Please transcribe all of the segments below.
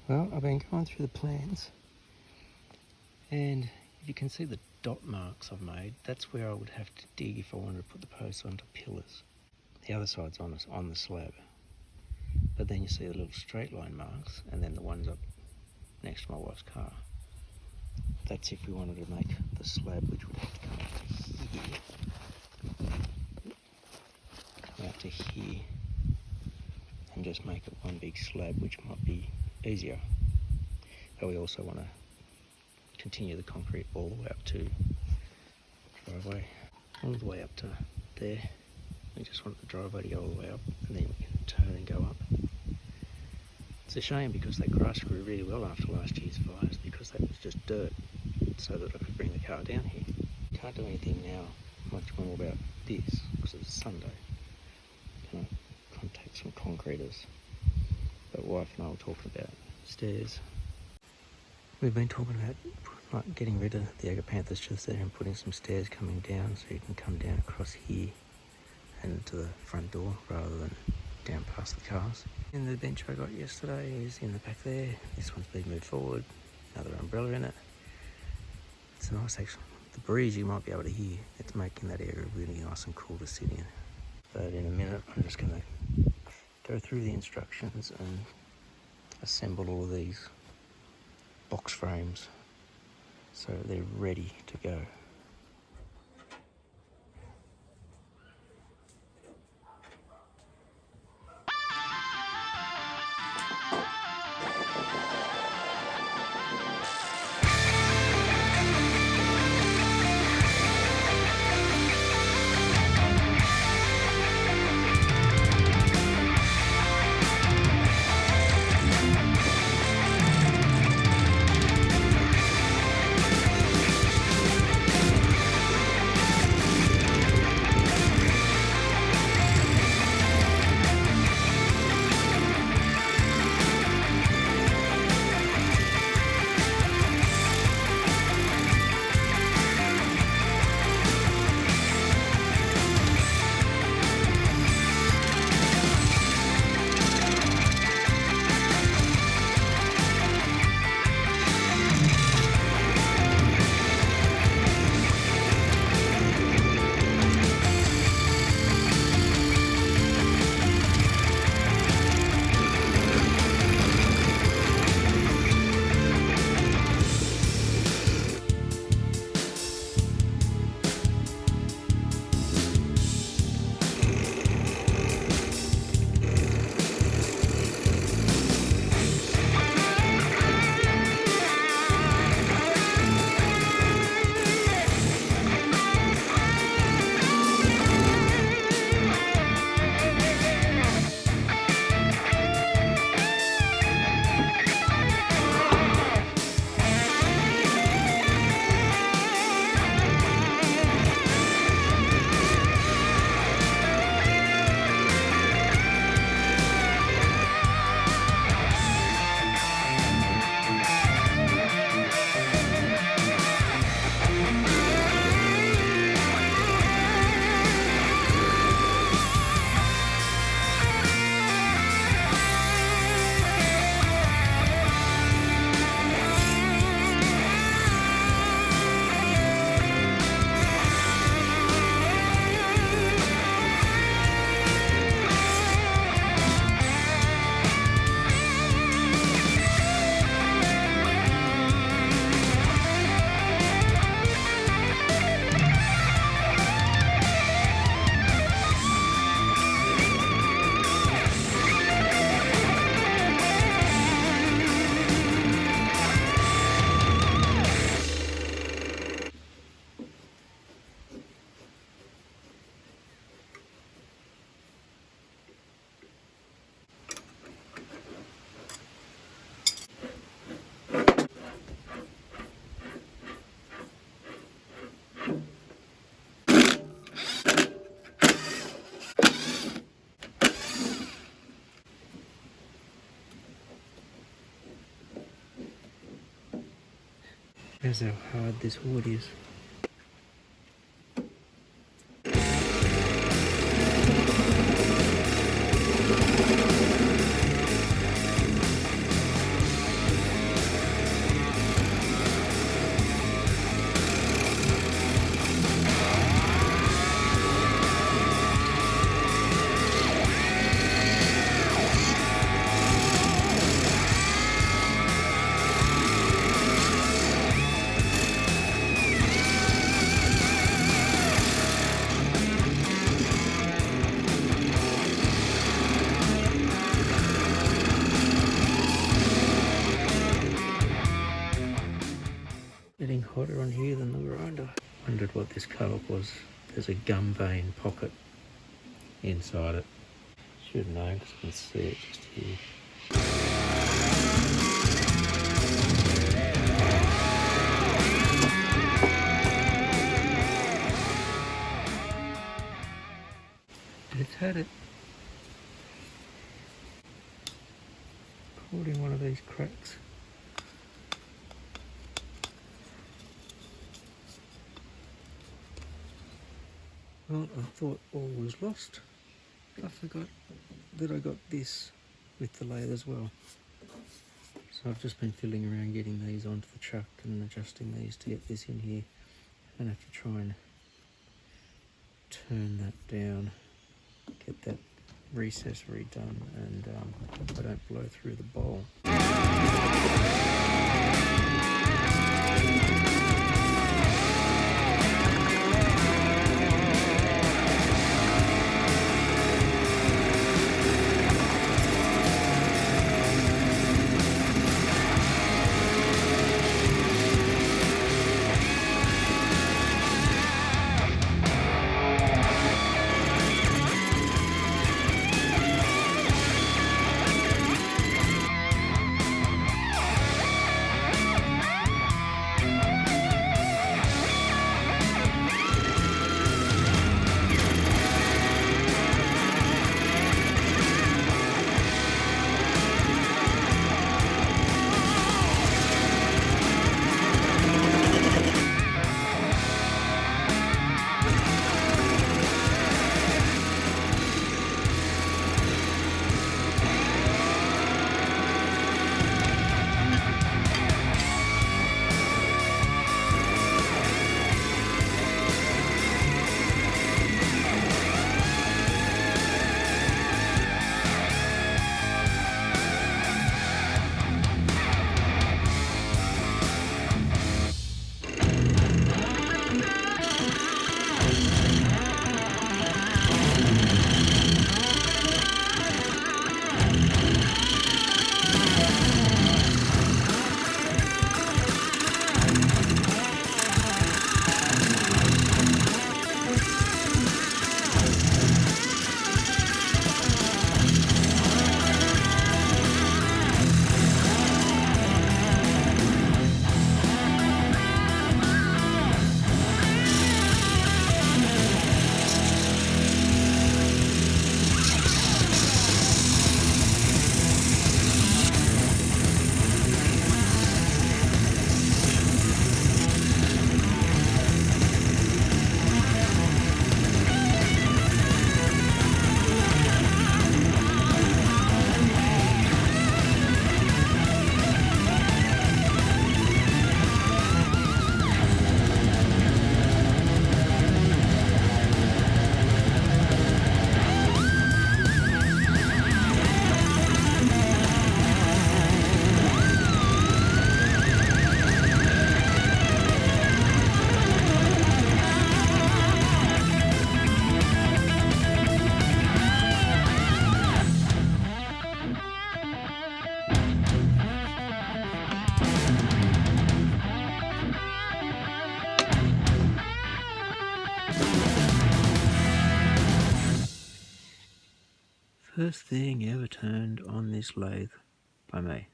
Well, I've been going through the plans, and if you can see the dot marks I've made, that's where I would have to dig if I wanted to put the posts onto pillars. The other side's on the slab, but then you see the little straight line marks, and then the ones up next to my wife's car. That's if we wanted to make the slab, which would have to come out to here, and just make it one big slab, which might be easier. But we also want to continue the concrete all the way up to driveway, all the way up to there. We just want the driveway to go all the way up, and then we can turn and go up. It's a shame because that grass grew really well after last year's fires, because that was just dirt, so that I could bring the car down here. Can't do anything now much more about this because it's Sunday. Can I contact some concreters? But wife and I were talking about stairs. We've been talking about like getting rid of the agapanthus just there and putting some stairs coming down, so you can come down across here and to the front door rather than down past the cars. And the bench I got yesterday is in the back there. This one's been moved forward, another umbrella in it. It's nice actually. The breeze you might be able to hear, it's making that area really nice and cool to sit in. But in a minute I'm just going to go through the instructions and assemble all of these box frames so they're ready to go. Here's how hard this wood is. hotter on here than the grinder. Wondered what this cover was. There's a gum vein pocket inside it. Should know because I can see it just here. It's had it caught in one of these cracks. Well, I thought all was lost. I forgot that I got this with the lathe as well. So I've just been fiddling around getting these onto the truck and adjusting these to get this in here. And have to try and turn that down, get that recess redone, and I don't blow through the bowl. First thing ever turned on this lathe by me.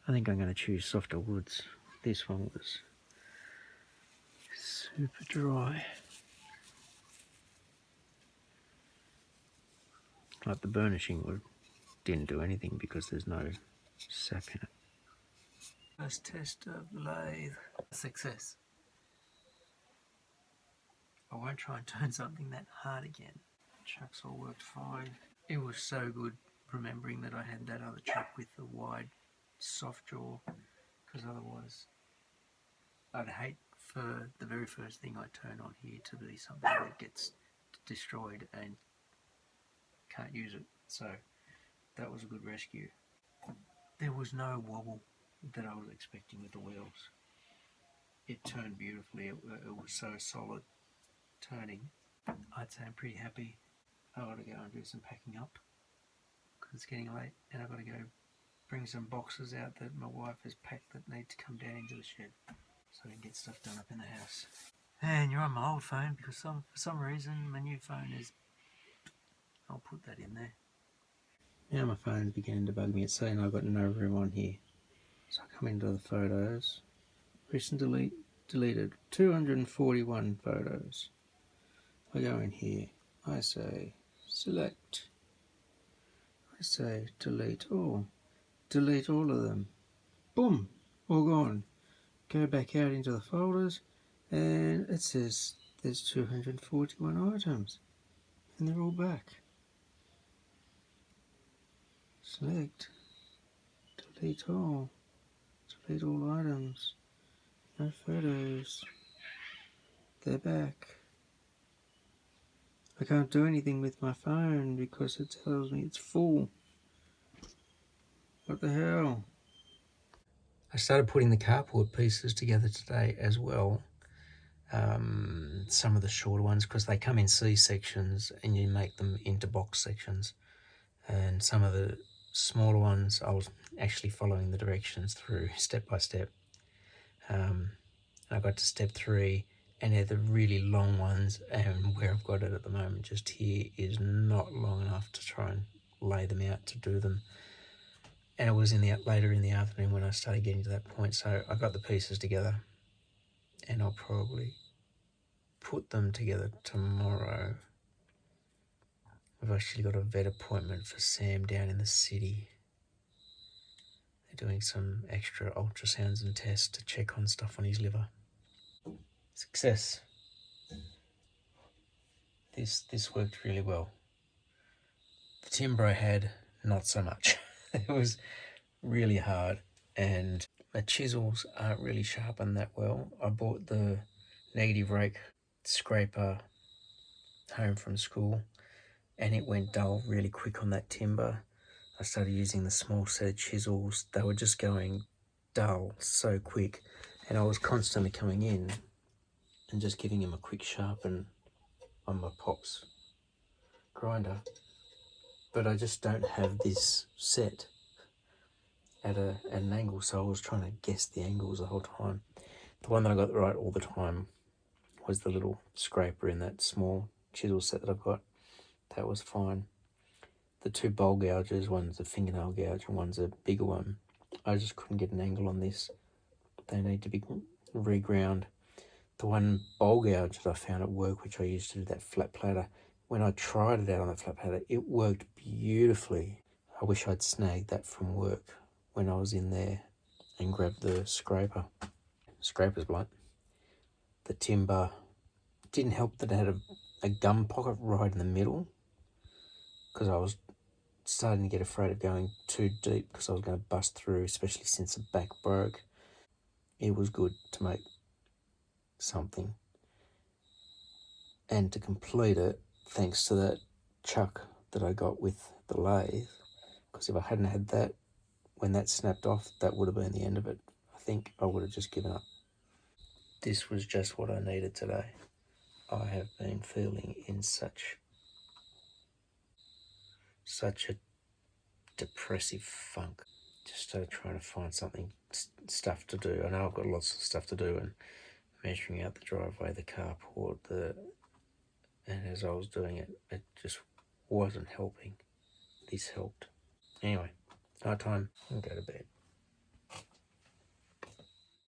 I think I'm going to choose softer woods. This one was super dry. Like the burnishing wood didn't do anything because there's no sap in it. First test of the lathe. Success. I won't try and turn something that hard again. Chucks all worked fine. It was so good remembering that I had that other chuck with the wide soft jaw, because otherwise I'd hate for the very first thing I turn on here to be something that gets destroyed and can't use it. So that was a good rescue. There was no wobble that I was expecting with the wheels. It turned beautifully. It was so solid turning. I'd say I'm pretty happy. I've got to go and do some packing up because it's getting late and I've got to go bring some boxes out that my wife has packed that need to come down into the shed so we can get stuff done up in the house. And you're on my old phone because for some reason my new phone is... I'll put that in there. Now my phone's beginning to bug me. It's saying I've got no room on here. So I come into the photos, press and delete, deleted 241 photos. I go in here, I say select, I say delete all of them. Boom, all gone. Go back out into the folders and it says there's 241 items and they're all back. Select, delete all items, no photos, they're back. I can't do anything with my phone because it tells me it's full. What the hell? I started putting the carport pieces together today as well. Some of the shorter ones, because they come in C sections and you make them into box sections. And some of the smaller ones, I was actually following the directions through step by step. I got to step 3 and they're the really long ones, and where I've got it at the moment just here is not long enough to try and lay them out to do them. And it was later in the afternoon when I started getting to that point, so I got the pieces together and I'll probably put them together tomorrow. We've actually got a vet appointment for Sam down in the city. They're doing some extra ultrasounds and tests to check on stuff on his liver. Success. This worked really well. The timber I had, not so much. It was really hard, and my chisels aren't really sharpened that well. I bought the negative rake scraper home from school, and it went dull really quick on that timber. I started using the small set of chisels. They were just going dull so quick, and I was constantly coming in and just giving him a quick sharpen on my Pops grinder. But I just don't have this set at an angle, so I was trying to guess the angles the whole time. The one that I got right all the time was the little scraper in that small chisel set that I've got. That was fine. The 2 bowl gouges, one's a fingernail gouge and one's a bigger one. I just couldn't get an angle on this. They need to be reground. The one bowl gouge that I found at work, which I used to do that flat platter, when I tried it out on that flat platter, it worked beautifully. I wish I'd snagged that from work when I was in there and grabbed the scraper. Scraper's blunt. The timber didn't help that it had a gum pocket right in the middle, because I was starting to get afraid of going too deep because I was going to bust through, especially since the back broke. It was good to make something and to complete it thanks to that chuck that I got with the lathe, because if I hadn't had that, when that snapped off, that would have been the end of it. I think I would have just given up. This was just what I needed today. I have been feeling in such a depressive funk. Just started trying to find stuff to do. I know I've got lots of stuff to do, and measuring out the driveway, the carport, and as I was doing it, it just wasn't helping. This helped. Anyway, night time, I'll go to bed.